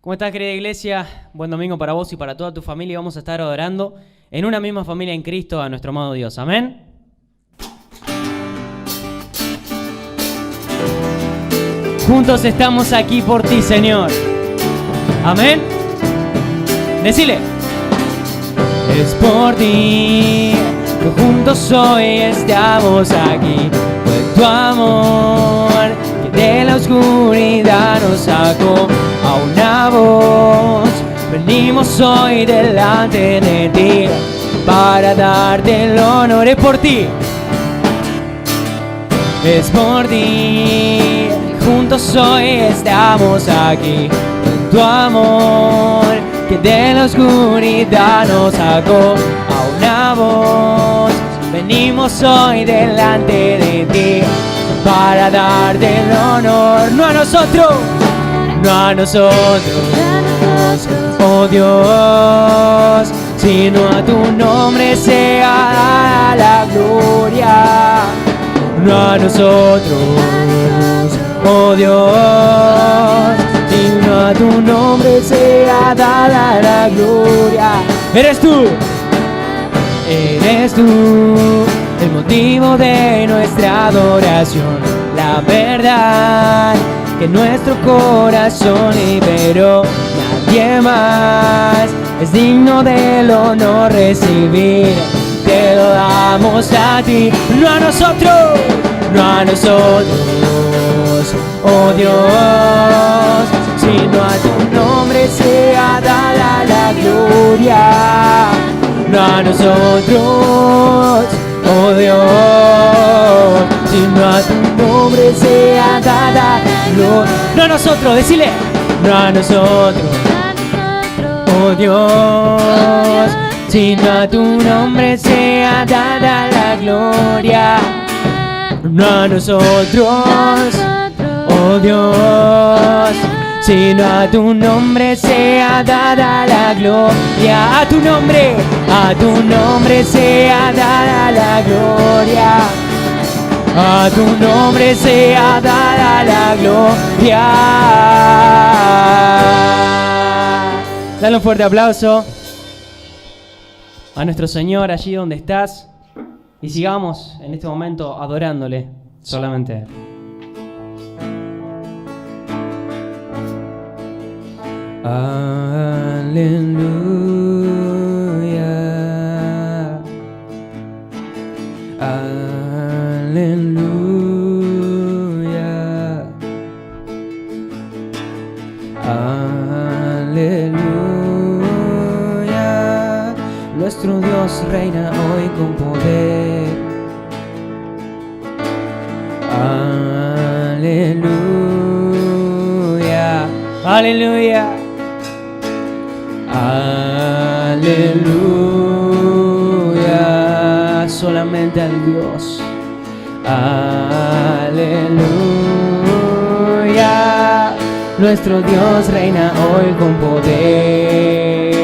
¿Cómo estás, querida iglesia? Buen domingo para vos y para toda tu familia. Vamos a estar adorando en una misma familia en Cristo a nuestro amado Dios. Amén. Juntos estamos aquí por ti, Señor. Amén. Decile. Es por ti que juntos hoy estamos aquí. Fue tu amor que de la oscuridad nos sacó. A una voz venimos hoy delante de ti para darte el honor. Es por ti. Es por ti. Juntos hoy estamos aquí. Con tu amor que de la oscuridad nos sacó. A una voz venimos hoy delante de ti para darte el honor. No a nosotros, no a nosotros, oh Dios, sino a tu nombre sea la gloria. No a nosotros, oh Dios, sino a tu nombre sea dada la gloria. Eres tú el motivo de nuestra adoración, la verdad que nuestro corazón liberó. Nadie más es digno del honor recibir. Te lo damos a ti, no a nosotros, no a nosotros, oh Dios, sino a tu nombre sea dada la gloria. No a nosotros, oh Dios, sino a tu nombre sea dada gloria. No a nosotros, decile. No a nosotros, oh Dios, sino a tu nombre sea dada la gloria. No a nosotros, oh Dios, sino a tu nombre sea dada la gloria. A tu nombre sea dada la gloria. A tu nombre sea dada la gloria. Dale un fuerte aplauso a nuestro Señor allí donde estás. Y sigamos en este momento adorándole solamente a Él. Aleluya, aleluya, aleluya. Nuestro Dios reina hoy con poder. Aleluya, aleluya. Aleluya, solamente al Dios. Aleluya, nuestro Dios reina hoy con poder.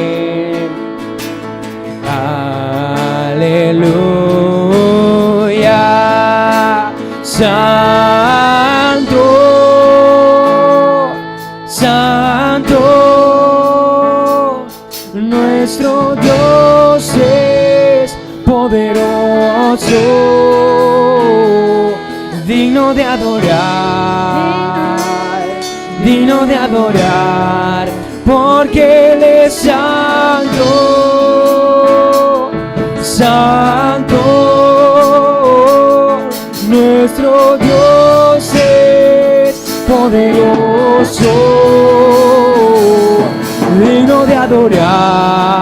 Aleluya, santo, santo. Nuestro Dios es poderoso, digno de adorar, porque Él es santo, santo. Nuestro Dios es poderoso, digno de adorar,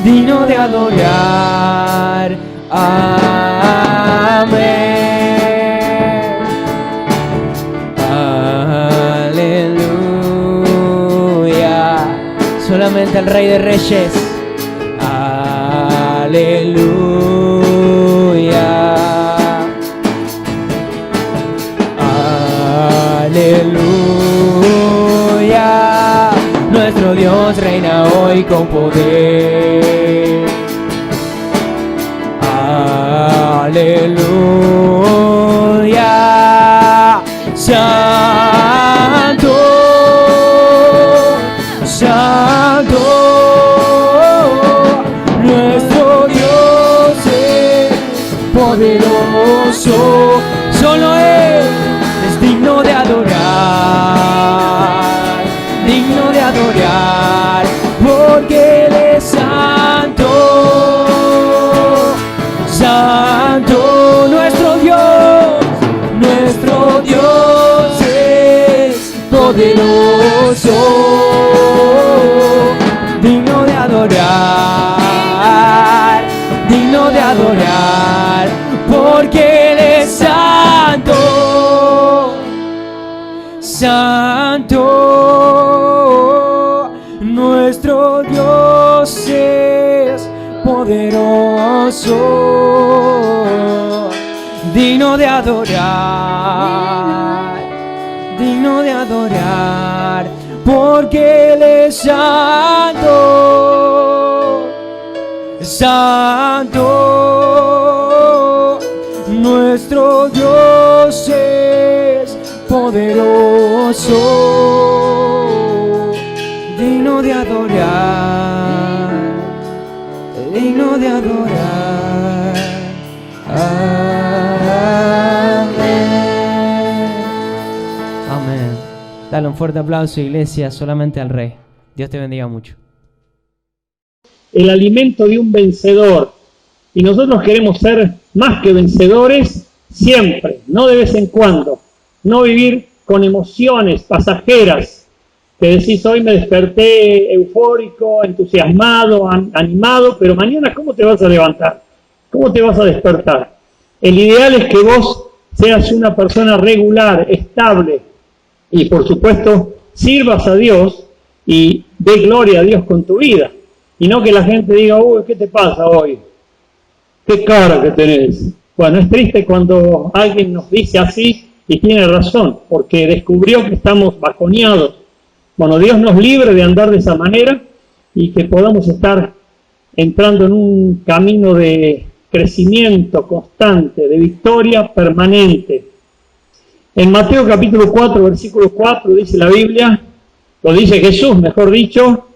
digno de adorar. Amén. Aleluya, solamente al Rey de Reyes. Aleluya, aleluya. Nuestro Dios reina hoy con poder. Aleluya, santo, poderoso, digno de adorar, digno de adorar, porque Él es santo, santo, nuestro Dios es poderoso, digno de adorar, digno de adorar, porque Él es santo, santo, nuestro Dios es poderoso, digno de adorar, digno de adorar. Amén. Dale un fuerte aplauso, iglesia, solamente al Rey. Dios te bendiga mucho. El alimento de un vencedor. Y nosotros queremos ser más que vencedores siempre, no de vez en cuando. No vivir con emociones pasajeras. Que decís, hoy me desperté eufórico, entusiasmado, animado, pero mañana ¿cómo te vas a levantar? ¿Cómo te vas a despertar? El ideal es que vos seas una persona regular, estable, y por supuesto sirvas a Dios y dé gloria a Dios con tu vida. Y no que la gente diga, uy, ¿qué te pasa hoy? ¿Qué cara que tenés? Bueno, es triste cuando alguien nos dice así y tiene razón, porque descubrió que estamos bajoneados. Bueno, Dios nos libre de andar de esa manera y que podamos estar entrando en un camino de crecimiento constante, de victoria permanente. En Mateo capítulo 4, versículo 4 dice la Biblia, lo dice Jesús, mejor dicho,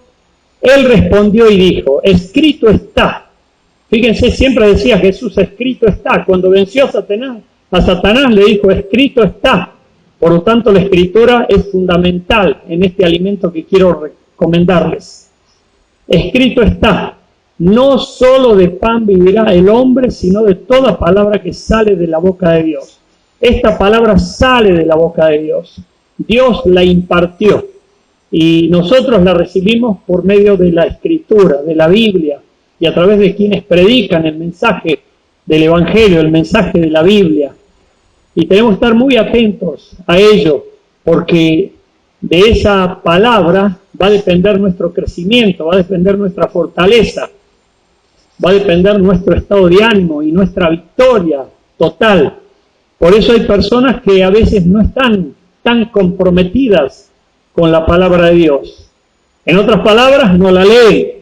Él respondió y dijo, escrito está. Fíjense, siempre decía Jesús, escrito está. Cuando venció a Satanás le dijo, escrito está. Por lo tanto, la escritura es fundamental en este alimento que quiero recomendarles. Escrito está, no solo de pan vivirá el hombre, sino de toda palabra que sale de la boca de Dios. Esta palabra sale de la boca de Dios. Dios la impartió y nosotros la recibimos por medio de la escritura, de la Biblia, y a través de quienes predican el mensaje del Evangelio, el mensaje de la Biblia. Y tenemos que estar muy atentos a ello, porque de esa palabra va a depender nuestro crecimiento, va a depender nuestra fortaleza, va a depender nuestro estado de ánimo y nuestra victoria total. Por eso hay personas que a veces no están tan comprometidas con la palabra de Dios. En otras palabras, no la leen.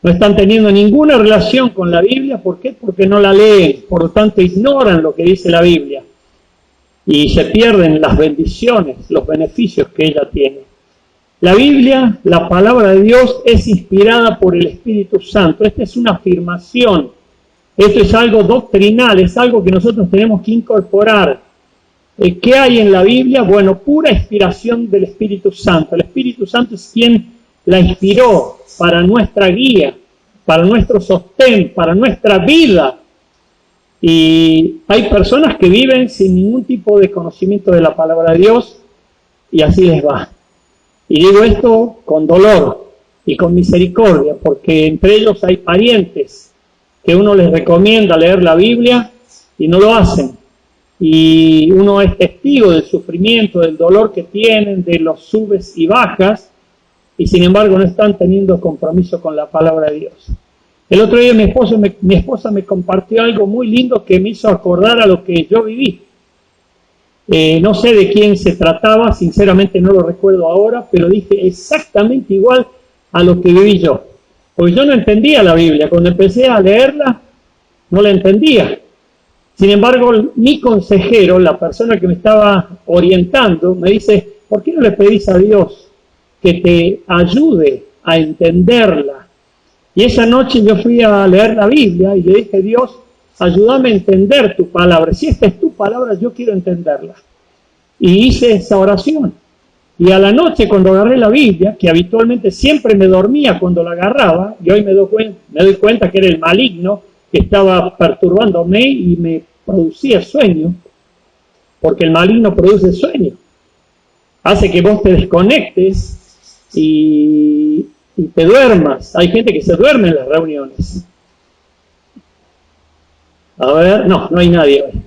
No están teniendo ninguna relación con la Biblia. ¿Por qué? Porque no la leen. Por lo tanto, ignoran lo que dice la Biblia. Y se pierden las bendiciones, los beneficios que ella tiene. La Biblia, la palabra de Dios, es inspirada por el Espíritu Santo. Esta es una afirmación. Esto es algo doctrinal, es algo que nosotros tenemos que incorporar. ¿Qué hay en la Biblia? Bueno, pura inspiración del Espíritu Santo. El Espíritu Santo es quien la inspiró para nuestra guía, para nuestro sostén, para nuestra vida. Y hay personas que viven sin ningún tipo de conocimiento de la palabra de Dios y así les va. Y digo esto con dolor y con misericordia, porque entre ellos hay parientes que uno les recomienda leer la Biblia y no lo hacen. Y uno es testigo del sufrimiento, del dolor que tienen, de los subes y bajas, y sin embargo no están teniendo compromiso con la palabra de Dios. El otro día mi esposa me compartió algo muy lindo que me hizo acordar a lo que yo viví. No sé de quién se trataba, sinceramente no lo recuerdo ahora, pero dije exactamente igual a lo que viví yo. Porque yo no entendía la Biblia, cuando empecé a leerla no la entendía. Sin embargo, mi consejero, la persona que me estaba orientando, me dice, ¿por qué no le pedís a Dios que te ayude a entenderla? Y esa noche yo fui a leer la Biblia y le dije, Dios, ayúdame a entender tu palabra. Si esta es tu palabra, yo quiero entenderla. Y hice esa oración. Y a la noche, cuando agarré la Biblia, que habitualmente siempre me dormía cuando la agarraba, y hoy me doy cuenta que era el maligno que estaba perturbándome y me producía sueño, porque el maligno produce sueño. hace que vos te desconectes y te duermas. Hay gente que se duerme en las reuniones. A ver, no hay nadie hoy.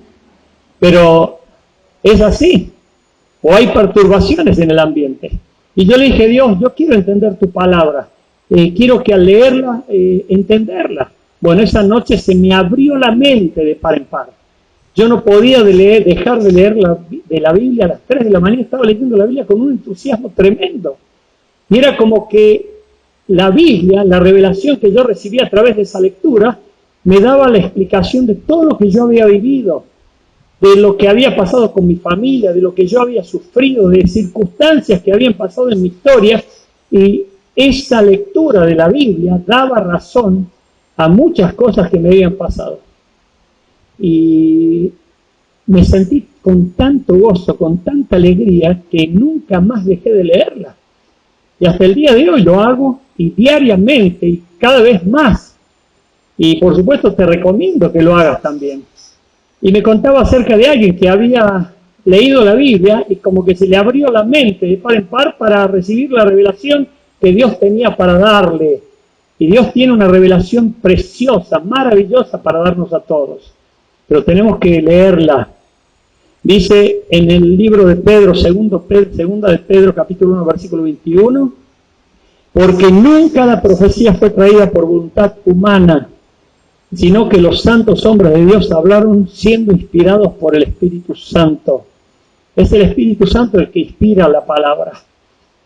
Pero es así. O hay perturbaciones en el ambiente. Y yo le dije, Dios, yo quiero entender tu palabra. Quiero que al leerla, entenderla. Bueno, esa noche se me abrió la mente de par en par. Yo no podía dejar de leer la Biblia a las 3 de la mañana. Estaba leyendo la Biblia con un entusiasmo tremendo. Y era como que la Biblia, la revelación que yo recibía a través de esa lectura, me daba la explicación de todo lo que yo había vivido, de lo que había pasado con mi familia, de lo que yo había sufrido, de circunstancias que habían pasado en mi historia. Y esa lectura de la Biblia daba razón a muchas cosas que me habían pasado. Y me sentí con tanto gozo, con tanta alegría, que nunca más dejé de leerla. Y hasta el día de hoy lo hago, y diariamente, y cada vez más. Y por supuesto te recomiendo que lo hagas también. Y me contaba acerca de alguien que había leído la Biblia y como que se le abrió la mente de par en par para recibir la revelación que Dios tenía para darle. Y Dios tiene una revelación preciosa, maravillosa para darnos a todos. Pero tenemos que leerla. Dice en el libro de Pedro, segunda de Pedro, capítulo 1, versículo 21, porque nunca la profecía fue traída por voluntad humana, sino que los santos hombres de Dios hablaron siendo inspirados por el Espíritu Santo. Es el Espíritu Santo el que inspira la palabra.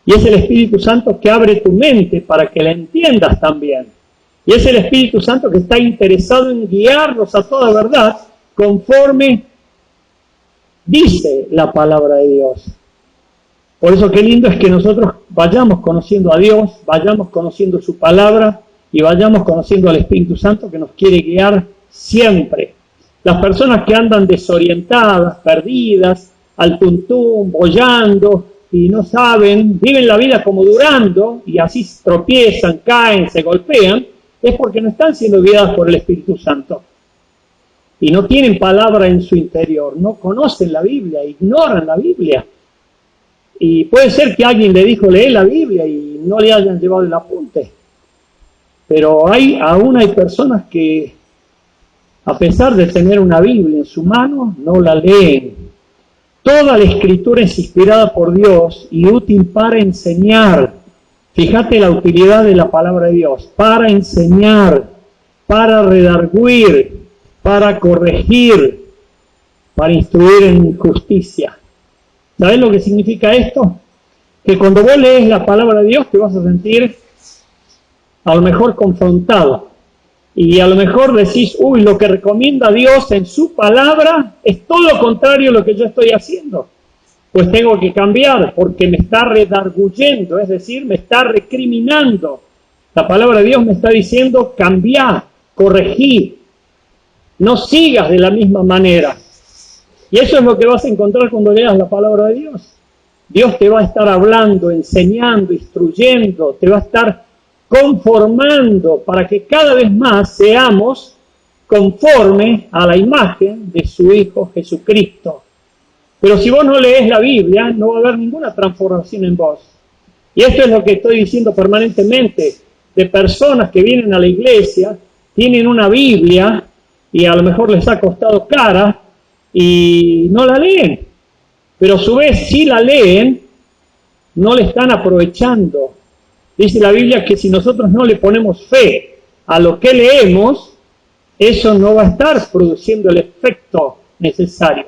Y es el Espíritu Santo que abre tu mente para que la entiendas también. Y es el Espíritu Santo que está interesado en guiarnos a toda verdad conforme dice la palabra de Dios. Por eso qué lindo es que nosotros vayamos conociendo a Dios, vayamos conociendo su palabra y vayamos conociendo al Espíritu Santo que nos quiere guiar siempre. Las personas que andan desorientadas, perdidas, al tuntún, boyando y no saben, viven la vida como durando y así tropiezan, caen, se golpean, es porque no están siendo guiadas por el Espíritu Santo. Y no tienen palabra en su interior, no conocen la Biblia, ignoran la Biblia. Y puede ser que alguien le dijo lee la Biblia y no le hayan llevado el apunte. Pero aún hay personas que, a pesar de tener una Biblia en su mano, no la leen. Toda la Escritura es inspirada por Dios y útil para enseñar. Fíjate la utilidad de la palabra de Dios. Para enseñar, para redarguir, para corregir, para instruir en justicia. ¿Sabes lo que significa esto? Que cuando vos lees la palabra de Dios te vas a sentir a lo mejor confrontado. Y a lo mejor decís, lo que recomienda Dios en su palabra es todo lo contrario a lo que yo estoy haciendo. Pues tengo que cambiar porque me está redarguyendo, es decir, me está recriminando. La palabra de Dios me está diciendo, cambia, corregí, no sigas de la misma manera. Y eso es lo que vas a encontrar cuando leas la palabra de Dios. Dios te va a estar hablando, enseñando, instruyendo, te va a estar conformando para que cada vez más seamos conforme a la imagen de su Hijo Jesucristo. Pero si vos no lees la Biblia, no va a haber ninguna transformación en vos. Y esto es lo que estoy diciendo permanentemente, de personas que vienen a la iglesia, tienen una Biblia y a lo mejor les ha costado cara y no la leen. Pero a su vez, si la leen, no le están aprovechando. Dice la Biblia que si nosotros no le ponemos fe a lo que leemos, eso no va a estar produciendo el efecto necesario.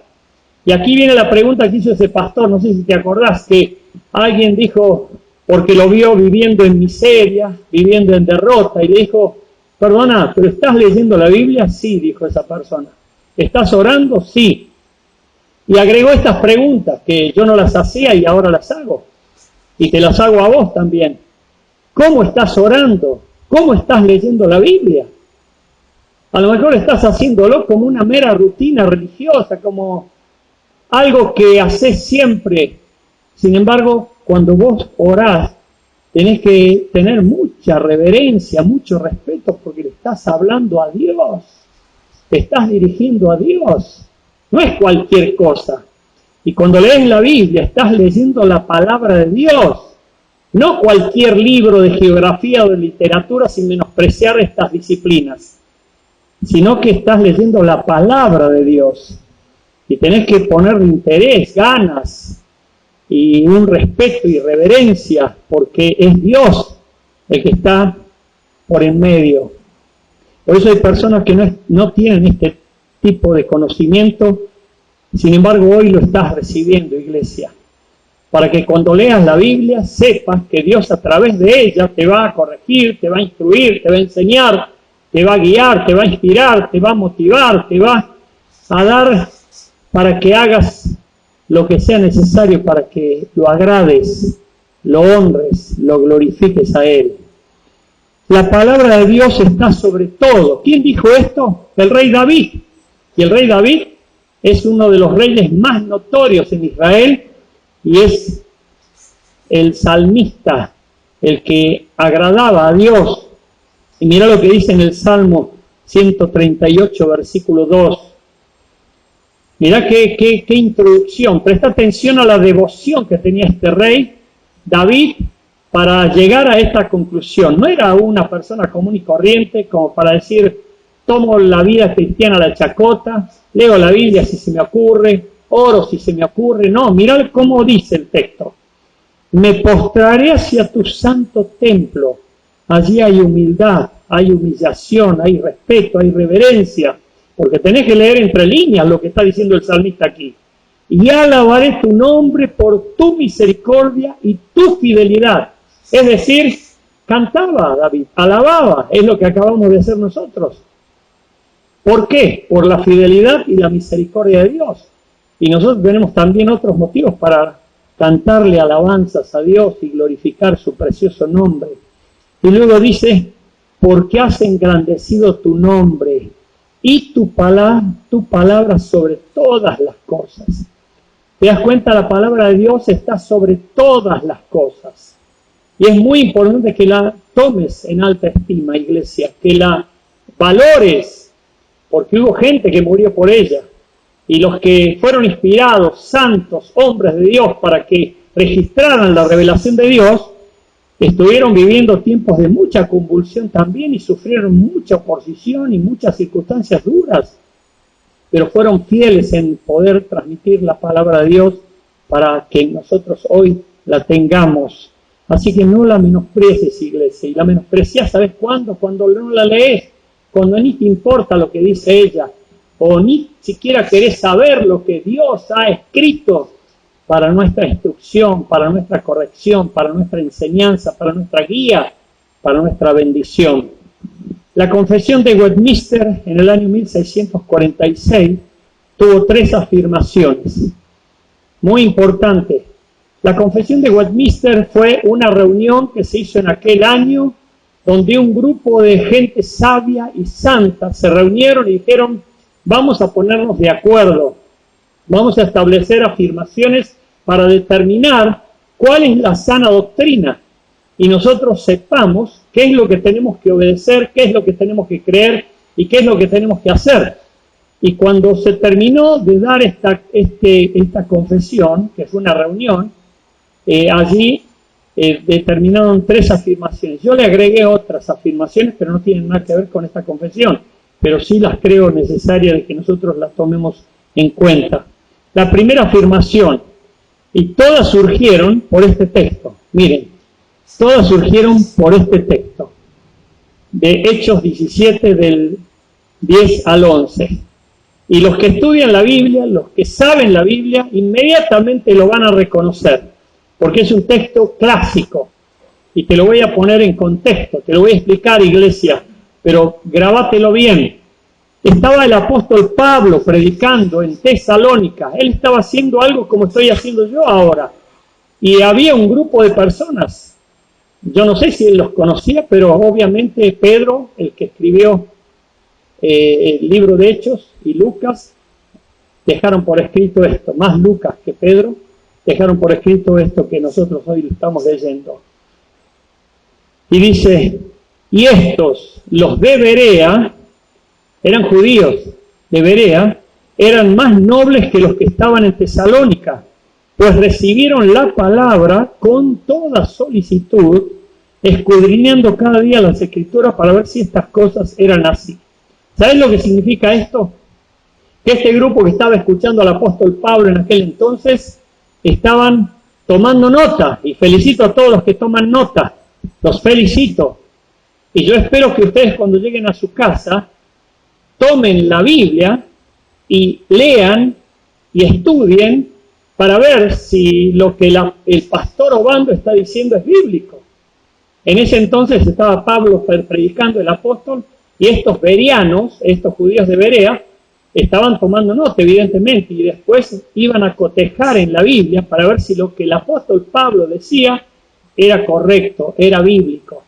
Y aquí viene la pregunta que hizo ese pastor, no sé si te acordás, que alguien dijo, porque lo vio viviendo en miseria, viviendo en derrota, y le dijo, perdona, ¿pero estás leyendo la Biblia? Sí, dijo esa persona. ¿Estás orando? Sí. Y agregó estas preguntas, que yo no las hacía y ahora las hago. Y te las hago a vos también. ¿Cómo estás orando? ¿Cómo estás leyendo la Biblia? A lo mejor estás haciéndolo como una mera rutina religiosa, como algo que haces siempre. Sin embargo, cuando vos orás, tenés que tener mucha reverencia, mucho respeto, porque le estás hablando a Dios. Te estás dirigiendo a Dios. No es cualquier cosa. Y cuando lees la Biblia, estás leyendo la palabra de Dios. No cualquier libro de geografía o de literatura sin menospreciar estas disciplinas, sino que estás leyendo la palabra de Dios. Y tenés que ponerle interés, ganas y un respeto y reverencia, porque es Dios el que está por en medio. Por eso hay personas que no tienen este tipo de conocimiento, sin embargo hoy lo estás recibiendo, iglesia, para que cuando leas la Biblia sepas que Dios a través de ella te va a corregir, te va a instruir, te va a enseñar, te va a guiar, te va a inspirar, te va a motivar, te va a dar para que hagas lo que sea necesario para que lo agrades, lo honres, lo glorifiques a Él. La palabra de Dios está sobre todo. ¿Quién dijo esto? El rey David. Y el rey David es uno de los reyes más notorios en Israel y es el salmista, el que agradaba a Dios. Y mira lo que dice en el Salmo 138, versículo 2. Mirá qué introducción. Presta atención a la devoción que tenía este rey David para llegar a esta conclusión. No era una persona común y corriente como para decir, tomo la vida cristiana a la chacota, leo la Biblia si se me ocurre, oro si se me ocurre. No, mirá cómo dice el texto. Me postraré hacia tu santo templo. Allí hay humildad, hay humillación, hay respeto, hay reverencia. Porque tenés que leer entre líneas lo que está diciendo el salmista aquí. Y alabaré tu nombre por tu misericordia y tu fidelidad. Es decir, cantaba David, alababa, es lo que acabamos de hacer nosotros. ¿Por qué? Por la fidelidad y la misericordia de Dios. Y nosotros tenemos también otros motivos para cantarle alabanzas a Dios y glorificar su precioso nombre. Y luego dice, porque has engrandecido tu nombre y tu palabra sobre todas las cosas. ¿Te das cuenta? La palabra de Dios está sobre todas las cosas. Y es muy importante que la tomes en alta estima, iglesia, que la valores, porque hubo gente que murió por ella. Y los que fueron inspirados, santos, hombres de Dios, para que registraran la revelación de Dios, estuvieron viviendo tiempos de mucha convulsión también y sufrieron mucha oposición y muchas circunstancias duras, pero fueron fieles en poder transmitir la palabra de Dios para que nosotros hoy la tengamos. Así que no la menosprecies, iglesia, y la menosprecias, ¿sabes cuándo? Cuando no la lees, cuando ni te importa lo que dice ella, o ni siquiera querés saber lo que Dios ha escrito para nuestra instrucción, para nuestra corrección, para nuestra enseñanza, para nuestra guía, para nuestra bendición. La Confesión de Westminster en el año 1646 tuvo 3 afirmaciones muy importantes. La Confesión de Westminster fue una reunión que se hizo en aquel año donde un grupo de gente sabia y santa se reunieron y dijeron, vamos a ponernos de acuerdo, vamos a establecer afirmaciones para determinar cuál es la sana doctrina y nosotros sepamos qué es lo que tenemos que obedecer, qué es lo que tenemos que creer y qué es lo que tenemos que hacer. Y cuando se terminó de dar esta confesión, que fue una reunión, allí determinaron 3 afirmaciones. Yo le agregué otras afirmaciones, pero no tienen nada que ver con esta confesión, pero sí las creo necesarias de que nosotros las tomemos en cuenta. La primera afirmación, y todas surgieron por este texto. Miren, todas surgieron por este texto. De Hechos 17, del 10 al 11. Y los que estudian la Biblia, los que saben la Biblia, inmediatamente lo van a reconocer. Porque es un texto clásico. Y te lo voy a poner en contexto. Te lo voy a explicar, iglesia. Pero grabátelo bien. Estaba el apóstol Pablo predicando en Tesalónica. Él estaba haciendo algo como estoy haciendo yo ahora. Y había un grupo de personas. Yo no sé si él los conocía, pero obviamente Pedro, el que escribió el libro de Hechos, y Lucas, dejaron por escrito esto. Más Lucas que Pedro, dejaron por escrito esto que nosotros hoy estamos leyendo. Y dice, y estos, los de Berea, eran judíos de Berea, eran más nobles que los que estaban en Tesalónica, pues recibieron la palabra con toda solicitud, escudriñando cada día las Escrituras para ver si estas cosas eran así. ¿Sabes lo que significa esto? Que este grupo que estaba escuchando al apóstol Pablo en aquel entonces, estaban tomando nota, y felicito a todos los que toman nota, los felicito. Y yo espero que ustedes cuando lleguen a su casa, tomen la Biblia y lean y estudien para ver si lo que el pastor Obando está diciendo es bíblico. En ese entonces estaba Pablo predicando, el apóstol, y estos bereanos, estos judíos de Berea, estaban tomando nota, evidentemente, y después iban a cotejar en la Biblia para ver si lo que el apóstol Pablo decía era correcto, era bíblico.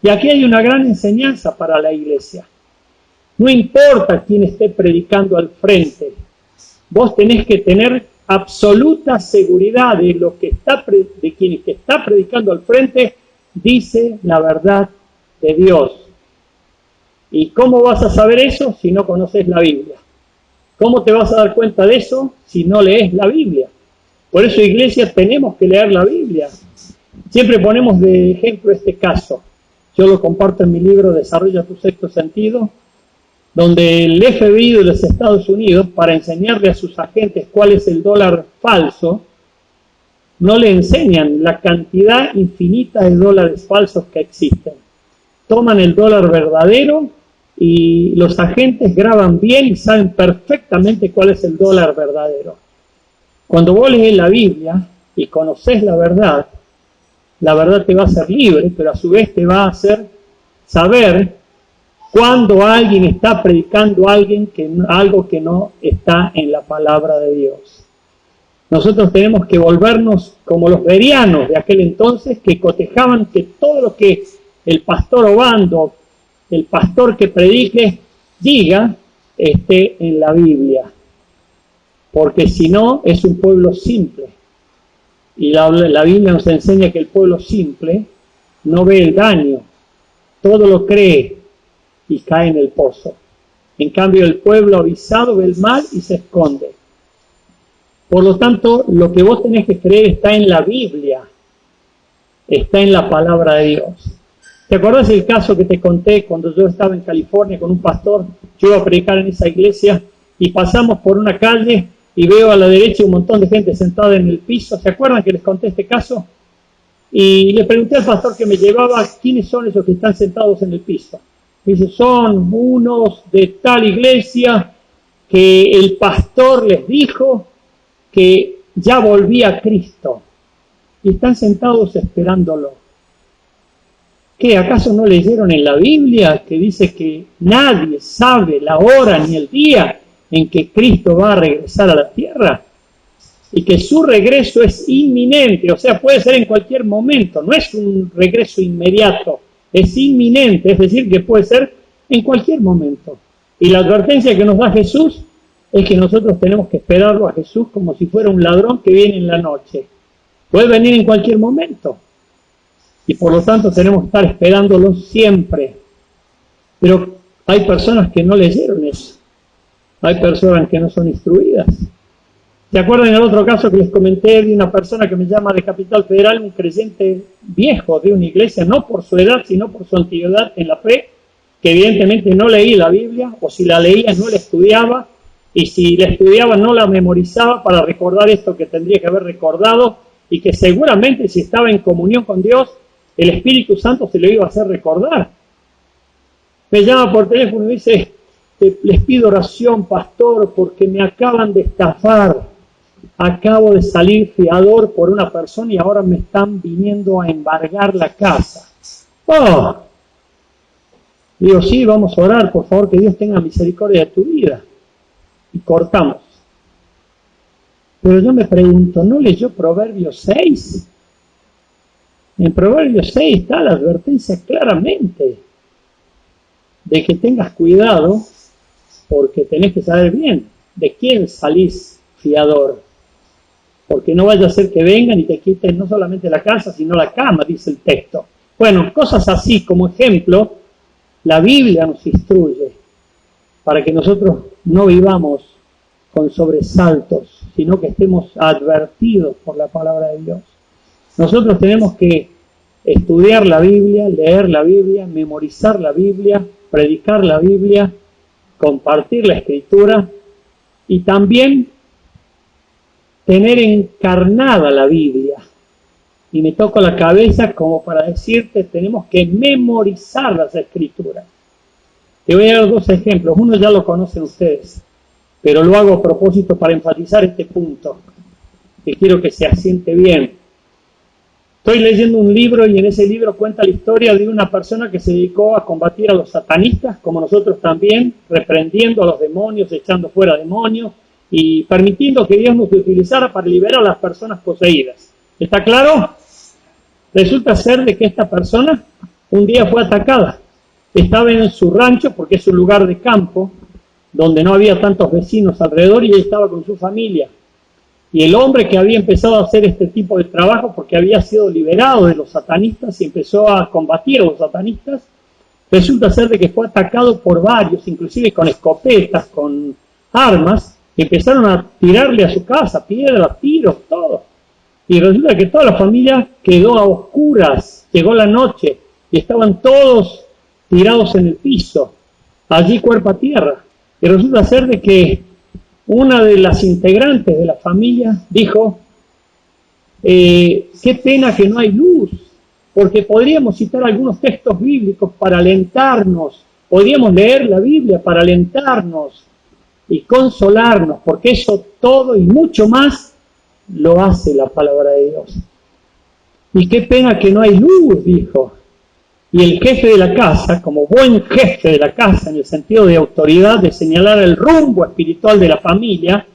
Y aquí hay una gran enseñanza para la iglesia. No importa quién esté predicando al frente, vos tenés que tener absoluta seguridad de lo que de quien está predicando al frente dice la verdad de Dios. ¿Y cómo vas a saber eso si no conoces la Biblia? ¿Cómo te vas a dar cuenta de eso si no lees la Biblia? Por eso, iglesia, tenemos que leer la Biblia. Siempre ponemos de ejemplo este caso. Yo lo comparto en mi libro Desarrolla tu sexto sentido, donde el FBI de los Estados Unidos, para enseñarle a sus agentes cuál es el dólar falso, no le enseñan la cantidad infinita de dólares falsos que existen. Toman el dólar verdadero y los agentes graban bien y saben perfectamente cuál es el dólar verdadero. Cuando vos lees la Biblia y conoces la verdad te va a hacer libre, pero a su vez te va a hacer saber cuando alguien está predicando algo que no está en la palabra de Dios. Nosotros tenemos que volvernos como los bereanos de aquel entonces, que cotejaban que todo lo que el pastor Obando, el pastor que predique, diga, esté en la Biblia. Porque si no, es un pueblo simple. Y la Biblia nos enseña que el pueblo simple no ve el daño, todo lo cree y cae en el pozo. En cambio, el pueblo avisado ve el mal y se esconde. Por lo tanto, lo que vos tenés que creer está en la Biblia, está en la palabra de Dios. ¿Te acordás del caso que te conté cuando yo estaba en California con un pastor? Yo iba a predicar en esa iglesia y pasamos por una calle y veo a la derecha un montón de gente sentada en el piso. ¿Se acuerdan que les conté este caso? Y le pregunté al pastor que me llevaba, ¿quiénes son esos que están sentados en el piso? Me dice, son unos de tal iglesia que el pastor les dijo que ya volvía a Cristo. Y están sentados esperándolo. ¿Qué? ¿Acaso no leyeron en la Biblia que dice que nadie sabe la hora ni el día en que Cristo va a regresar a la tierra? Y que su regreso es inminente, o sea, puede ser en cualquier momento, no es un regreso inmediato, es inminente, es decir, que puede ser en cualquier momento. Y la advertencia que nos da Jesús es que nosotros tenemos que esperarlo a Jesús como si fuera un ladrón que viene en la noche. Puede venir en cualquier momento. Y por lo tanto tenemos que estar esperándolo siempre. Pero hay personas que no leyeron eso. Hay personas que no son instruidas. ¿Se acuerdan en el otro caso que les comenté de una persona que me llama de Capital Federal, un creyente viejo de una iglesia, no por su edad, sino por su antigüedad en la fe, que evidentemente no leía la Biblia, o si la leía no la estudiaba, y si la estudiaba no la memorizaba para recordar esto que tendría que haber recordado, y que seguramente si estaba en comunión con Dios, el Espíritu Santo se lo iba a hacer recordar. Me llama por teléfono y dice, les pido oración, pastor, porque me acaban de estafar. Acabo de salir fiador por una persona y ahora me están viniendo a embargar la casa. ¡Oh! Digo, sí, vamos a orar, por favor, que Dios tenga misericordia de tu vida. Y cortamos. Pero yo me pregunto, ¿no leyó Proverbios 6? En Proverbios 6 está la advertencia claramente de que tengas cuidado, porque tenés que saber bien de quién salís fiador. Porque no vaya a ser que vengan y te quiten no solamente la casa, sino la cama, dice el texto. Bueno, cosas así como ejemplo, la Biblia nos instruye para que nosotros no vivamos con sobresaltos, sino que estemos advertidos por la palabra de Dios. Nosotros tenemos que estudiar la Biblia, leer la Biblia, memorizar la Biblia, predicar la Biblia, compartir la Escritura y también tener encarnada la Biblia. Y me toco la cabeza como para decirte, tenemos que memorizar las Escrituras. Te voy a dar dos ejemplos, uno ya lo conocen ustedes, pero lo hago a propósito para enfatizar este punto, que quiero que se asiente bien. Estoy leyendo un libro y en ese libro cuenta la historia de una persona que se dedicó a combatir a los satanistas, como nosotros también, reprendiendo a los demonios, echando fuera demonios y permitiendo que Dios nos utilizara para liberar a las personas poseídas. ¿Está claro? Resulta ser de que esta persona un día fue atacada. Estaba en su rancho, porque es un lugar de campo, donde no había tantos vecinos alrededor, y él estaba con su familia. Y el hombre que había empezado a hacer este tipo de trabajo, porque había sido liberado de los satanistas y empezó a combatir a los satanistas, resulta ser de que fue atacado por varios, inclusive con escopetas, con armas, que empezaron a tirarle a su casa, piedras, tiros, todo. Y resulta que toda la familia quedó a oscuras, llegó la noche, y estaban todos tirados en el piso, allí cuerpo a tierra. Y resulta ser de que una de las integrantes de la familia dijo, qué pena que no hay luz, porque podríamos citar algunos textos bíblicos para alentarnos, podríamos leer la Biblia para alentarnos y consolarnos, porque eso todo y mucho más lo hace la palabra de Dios. Y qué pena que no hay luz, dijo. Y el jefe de la casa, como buen jefe de la casa, en el sentido de autoridad, de señalar el rumbo espiritual de la familia,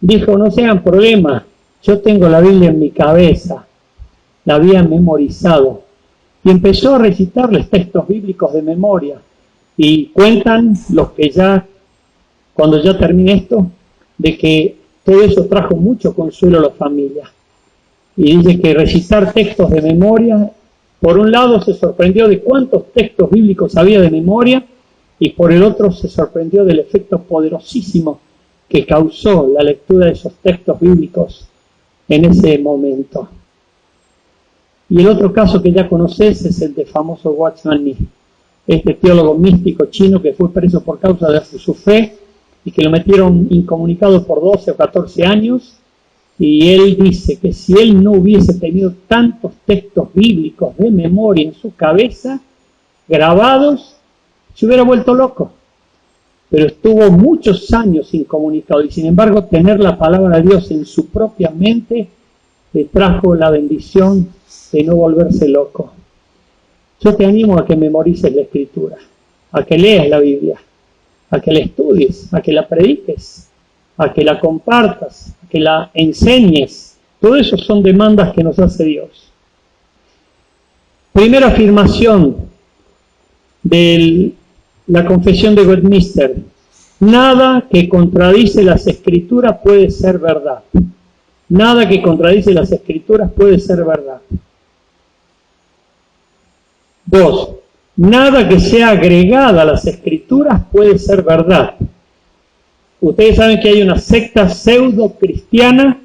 dijo, no se hagan problema, yo tengo la Biblia en mi cabeza, la había memorizado. Y empezó a recitarles textos bíblicos de memoria. Y cuentan los que ya, cuando ya termine esto, de que todo eso trajo mucho consuelo a la familia. Y dice que recitar textos de memoria, por un lado se sorprendió de cuántos textos bíblicos había de memoria, y por el otro se sorprendió del efecto poderosísimo que causó la lectura de esos textos bíblicos en ese momento. Y el otro caso que ya conoces es el de famoso Watchman Nee, este teólogo místico chino que fue preso por causa de su fe y que lo metieron incomunicado por 12 o 14 años. Y él dice que si él no hubiese tenido tantos textos bíblicos de memoria en su cabeza, grabados, se hubiera vuelto loco. Pero estuvo muchos años incomunicado y sin embargo tener la palabra de Dios en su propia mente le trajo la bendición de no volverse loco. Yo te animo a que memorices la Escritura, a que leas la Biblia, a que la estudies, a que la prediques, a que la compartas, a que la enseñes. Todo eso son demandas que nos hace Dios. Primera afirmación de la confesión de Westminster. Nada que contradice las Escrituras puede ser verdad. Nada que contradice las Escrituras puede ser verdad. 2. Nada que sea agregada a las Escrituras puede ser verdad. Ustedes saben que hay una secta pseudo-cristiana,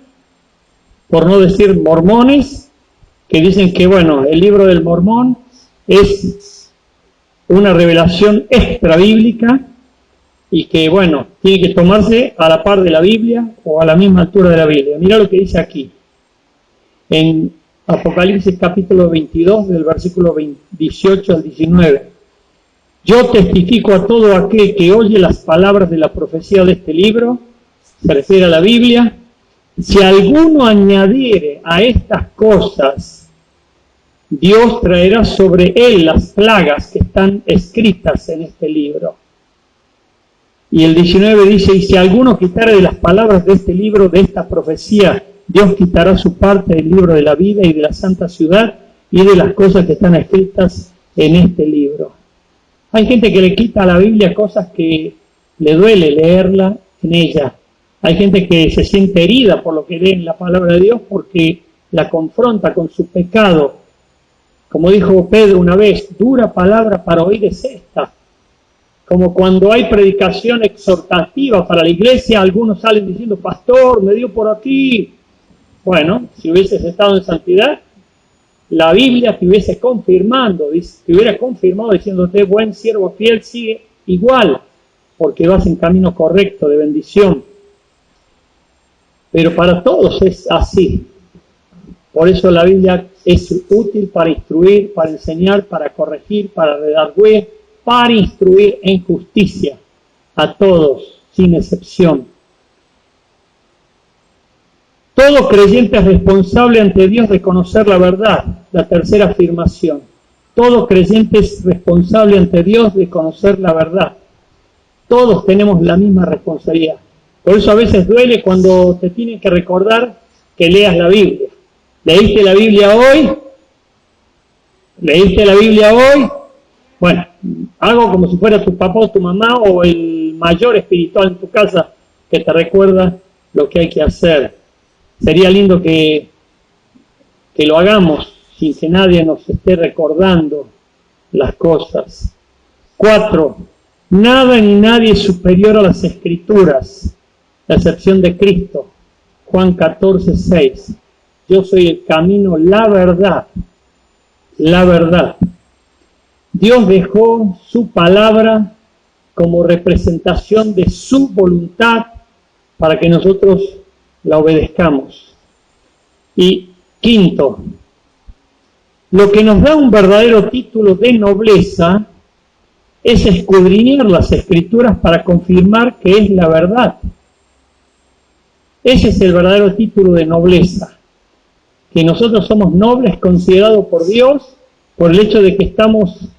por no decir mormones, que dicen que, bueno, el libro del Mormón es una revelación extra bíblica y que, bueno, tiene que tomarse a la par de la Biblia o a la misma altura de la Biblia. Mira lo que dice aquí, en Apocalipsis capítulo 22, del versículo 18 al 19. Yo testifico a todo aquel que oye las palabras de la profecía de este libro, se refiere a la Biblia, si alguno añadiere a estas cosas, Dios traerá sobre él las plagas que están escritas en este libro. Y el 19 dice, y si alguno quitare de las palabras de este libro, de esta profecía, Dios quitará su parte del libro de la vida y de la santa ciudad y de las cosas que están escritas en este libro. Hay gente que le quita a la Biblia cosas que le duele leerla en ella. Hay gente que se siente herida por lo que lee en la palabra de Dios porque la confronta con su pecado. Como dijo Pedro una vez, dura palabra para oír es esta. Como cuando hay predicación exhortativa para la iglesia, algunos salen diciendo, pastor, me dio por aquí. Bueno, si hubieses estado en santidad, la Biblia te hubiese confirmando, te hubiera confirmado diciéndote, buen siervo fiel, sigue igual, porque vas en camino correcto de bendición. Pero para todos es así. Por eso la Biblia es útil para instruir, para enseñar, para corregir, para redarguir, para instruir en justicia a todos, sin excepción. Todo creyente es responsable ante Dios de conocer la verdad, la tercera afirmación. Todo creyente es responsable ante Dios de conocer la verdad. Todos tenemos la misma responsabilidad. Por eso a veces duele cuando te tienen que recordar que leas la Biblia. ¿Leíste la Biblia hoy? ¿Leíste la Biblia hoy? Bueno, hago como si fuera tu papá o tu mamá o el mayor espiritual en tu casa que te recuerda lo que hay que hacer. Sería lindo que lo hagamos sin que nadie nos esté recordando las cosas. 4. Nada ni nadie es superior a las Escrituras, la excepción de Cristo. Juan 14:6. Yo soy el camino, la verdad. La verdad. Dios dejó su palabra como representación de su voluntad para que nosotros la obedezcamos. Y 5, lo que nos da un verdadero título de nobleza es escudriñar las Escrituras para confirmar que es la verdad. Ese es el verdadero título de nobleza, que nosotros somos nobles considerados por Dios por el hecho de que estamos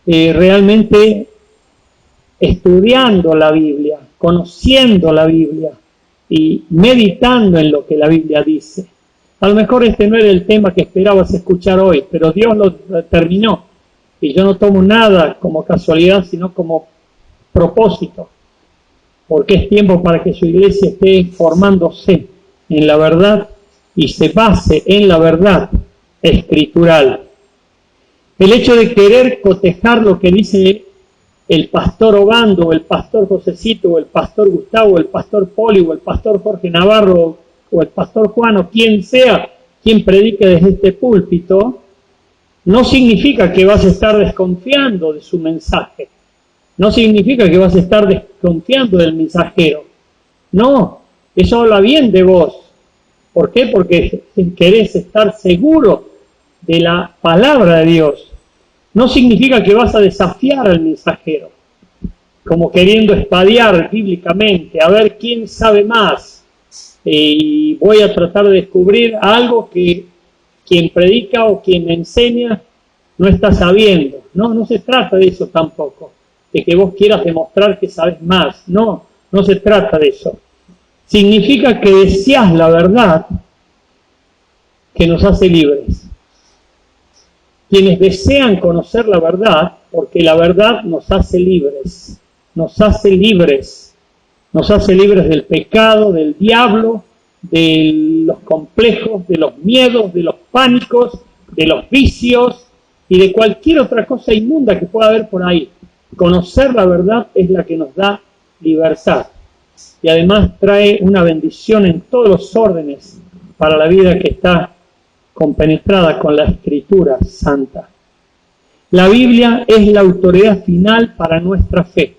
realmente estudiando la Biblia, conociendo la Biblia y meditando en lo que la Biblia dice. A lo mejor este no era el tema que esperabas escuchar hoy, pero Dios lo determinó y yo no tomo nada como casualidad, sino como propósito, porque es tiempo para que su iglesia esté formándose en la verdad y se base en la verdad escritural. El hecho de querer cotejar lo que dice el pastor Obando, o el pastor Josecito, o el pastor Gustavo, o el pastor Poli, o el pastor Jorge Navarro, o el pastor Juan, o quien sea quien predique desde este púlpito, no significa que vas a estar desconfiando de su mensaje. No significa que vas a estar desconfiando del mensajero. No, eso habla bien de vos. ¿Por qué? Porque querés estar seguro de la palabra de Dios. No significa que vas a desafiar al mensajero, como queriendo espadear bíblicamente, a ver quién sabe más. Y voy a tratar de descubrir algo que quien predica o quien enseña no está sabiendo. No se trata de eso tampoco, de que vos quieras demostrar que sabes más. No se trata de eso. Significa que deseas la verdad que nos hace libres. Quienes desean conocer la verdad, porque la verdad nos hace libres, nos hace libres del pecado, del diablo, de los complejos, de los miedos, de los pánicos, de los vicios y de cualquier otra cosa inmunda que pueda haber por ahí. Conocer la verdad es la que nos da libertad y además trae una bendición en todos los órdenes para la vida que está compenetrada con la Escritura Santa. La Biblia es la autoridad final para nuestra fe.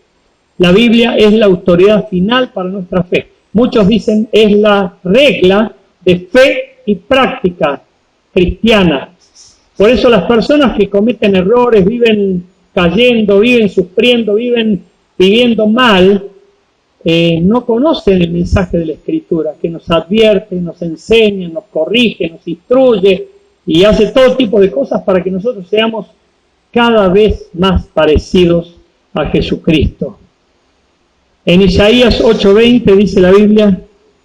La Biblia es la autoridad final para nuestra fe. Muchos dicen es la regla de fe y práctica cristiana. Por eso las personas que cometen errores, viven cayendo, viven sufriendo, viven viviendo mal, no conocen el mensaje de la Escritura, que nos advierte, nos enseña, nos corrige, nos instruye y hace todo tipo de cosas para que nosotros seamos cada vez más parecidos a Jesucristo. En Isaías 8:20 dice la Biblia,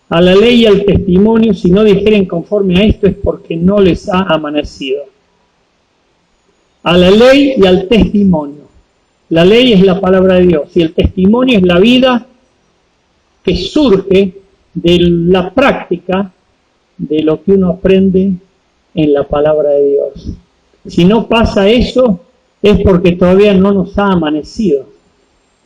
a la ley y al testimonio, si no dijeren conforme a esto es porque no les ha amanecido. A la ley y al testimonio. La ley es la palabra de Dios y el testimonio es la vida que surge de la práctica de lo que uno aprende en la palabra de Dios. Si no pasa eso, es porque todavía no nos ha amanecido.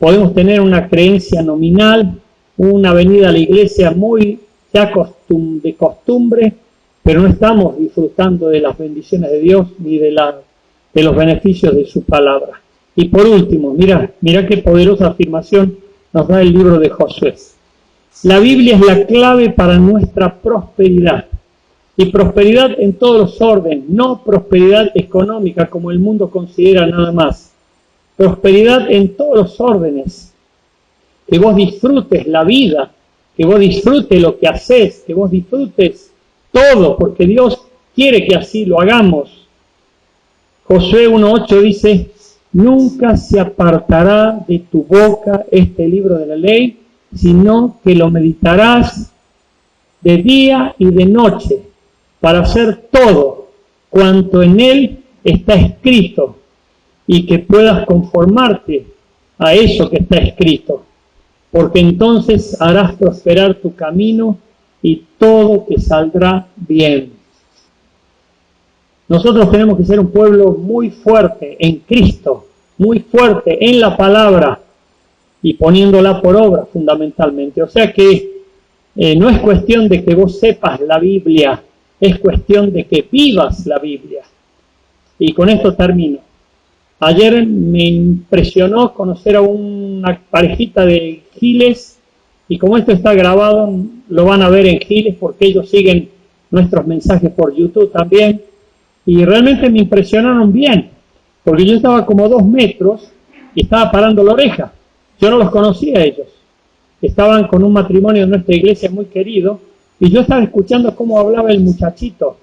Podemos tener una creencia nominal, una venida a la iglesia muy ya de costumbre, pero no estamos disfrutando de las bendiciones de Dios ni de los beneficios de su palabra. Y por último, mira qué poderosa afirmación nos da el libro de Josué. La Biblia es la clave para nuestra prosperidad. Y prosperidad en todos los órdenes, no prosperidad económica como el mundo considera nada más. Prosperidad en todos los órdenes. Que vos disfrutes la vida, que vos disfrutes lo que haces, que vos disfrutes todo, porque Dios quiere que así lo hagamos. Josué 1:8 dice: nunca se apartará de tu boca este libro de la ley, sino que lo meditarás de día y de noche, para hacer todo cuanto en él está escrito, y que puedas conformarte a eso que está escrito, porque entonces harás prosperar tu camino y todo te saldrá bien. Nosotros tenemos que ser un pueblo muy fuerte en Cristo, muy fuerte en la palabra y poniéndola por obra fundamentalmente. O sea que no es cuestión de que vos sepas la Biblia, es cuestión de que vivas la Biblia. Y con esto termino. Ayer me impresionó conocer a una parejita de Giles, y como esto está grabado, lo van a ver en Giles porque ellos siguen nuestros mensajes por YouTube también, y realmente me impresionaron bien, porque yo estaba como 2 metros y estaba parando la oreja. Yo no los conocía a ellos. Estaban con un matrimonio de nuestra iglesia muy querido, y yo estaba escuchando cómo hablaba el muchachito,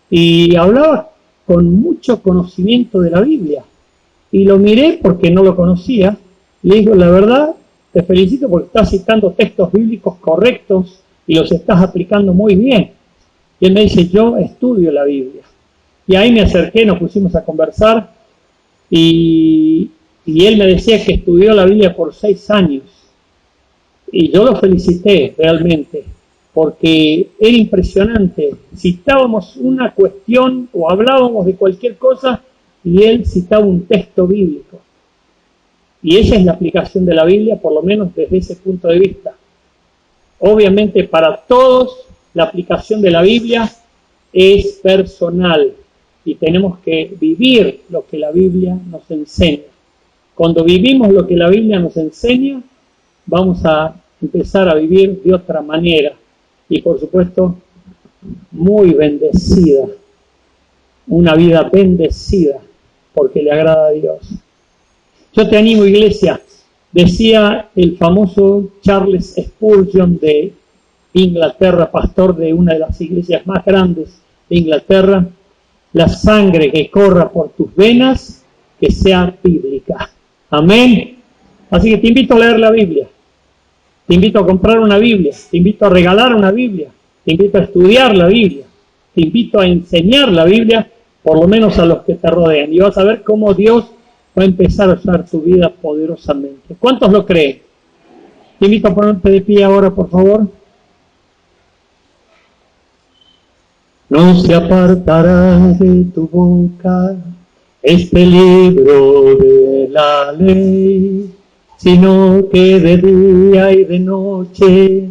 y hablaba con mucho conocimiento de la Biblia. Y lo miré porque no lo conocía. Le digo, la verdad, te felicito porque estás citando textos bíblicos correctos y los estás aplicando muy bien. Y él me dice, yo estudio la Biblia. Y ahí me acerqué, nos pusimos a conversar, y él me decía que estudió la Biblia por 6 años. Y yo lo felicité realmente, porque era impresionante. Citábamos una cuestión o hablábamos de cualquier cosa y él citaba un texto bíblico. Y esa es la aplicación de la Biblia, por lo menos desde ese punto de vista. Obviamente para todos la aplicación de la Biblia es personal y tenemos que vivir lo que la Biblia nos enseña. Cuando vivimos lo que la Biblia nos enseña, vamos a empezar a vivir de otra manera y por supuesto muy bendecida, una vida bendecida porque le agrada a Dios. Yo te animo, iglesia, decía el famoso Charles Spurgeon de Inglaterra, pastor de una de las iglesias más grandes de Inglaterra, la sangre que corra por tus venas, que sea bíblica. Amén. Así que te invito a leer la Biblia. Te invito a comprar una Biblia, te invito a regalar una Biblia, te invito a estudiar la Biblia, te invito a enseñar la Biblia, por lo menos a los que te rodean. Y vas a ver cómo Dios va a empezar a usar tu vida poderosamente. ¿Cuántos lo creen? Te invito a ponerte de pie ahora, por favor. No se apartará de tu boca este libro de la ley, sino que de día y de noche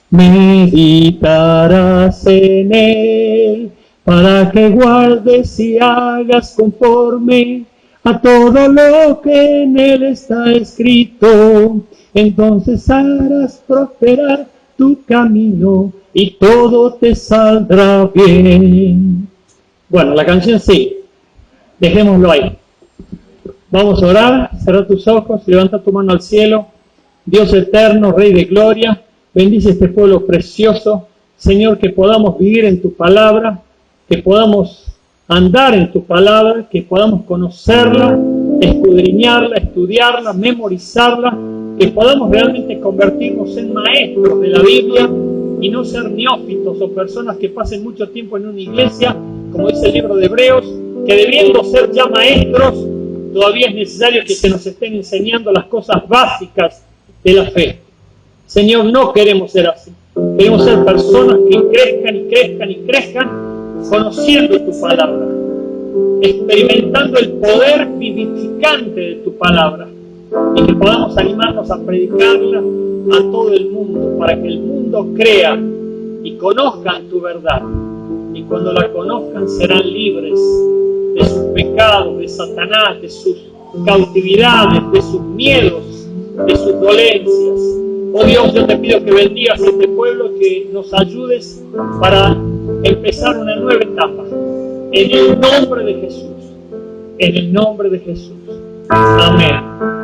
meditarás en él, para que guardes y hagas conforme a todo lo que en él está escrito. Entonces harás prosperar tu camino y todo te saldrá bien. Bueno, la canción sí, dejémoslo ahí. Vamos a orar, cerrar tus ojos, levanta tu mano al cielo. Dios eterno, Rey de gloria, bendice este pueblo precioso. Señor, que podamos vivir en tu palabra, que podamos andar en tu palabra, que podamos conocerla, escudriñarla, estudiarla, memorizarla, que podamos realmente convertirnos en maestros de la Biblia y no ser neófitos o personas que pasen mucho tiempo en una iglesia, como dice el libro de Hebreos, que debiendo ser ya maestros, todavía es necesario que se nos estén enseñando las cosas básicas de la fe. Señor, no queremos ser así. Queremos ser personas que crezcan y crezcan y crezcan conociendo tu palabra, experimentando el poder vivificante de tu palabra, y que podamos animarnos a predicarla a todo el mundo, para que el mundo crea y conozcan tu verdad. Y cuando la conozcan serán libres de sus pecados, de Satanás, de sus cautividades, de sus miedos, de sus dolencias. Oh Dios, yo te pido que bendigas a este pueblo, que nos ayudes para empezar una nueva etapa. En el nombre de Jesús. En el nombre de Jesús. Amén.